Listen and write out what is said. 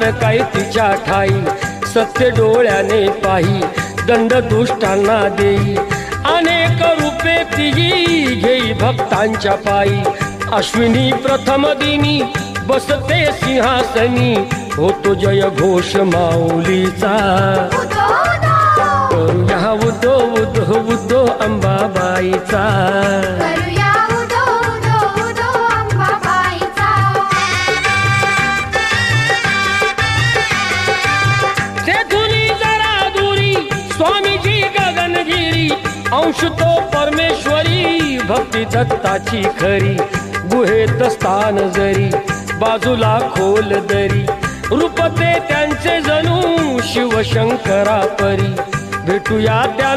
येणार काय तिच्या ठाई सत्य डोळ्याने पाही दंड दुष्टांना देई अनेक रूपे तिही घेई भक्तांच्या पायी अश्विनी प्रथम दिनी बसते सिंहासनी होतो जय घोष माऊलीचा करूया उदो उदो उदो अंबाबाईचा स्वामीजी गगनगिरी अंश तो परमेश्वरी भक्ती दत्ताची खरी गुहेत स्थान जरी बाजूला खोल दरी रूपते त्यांचे जणू शिवशंकरा परी भेटूया त्यांना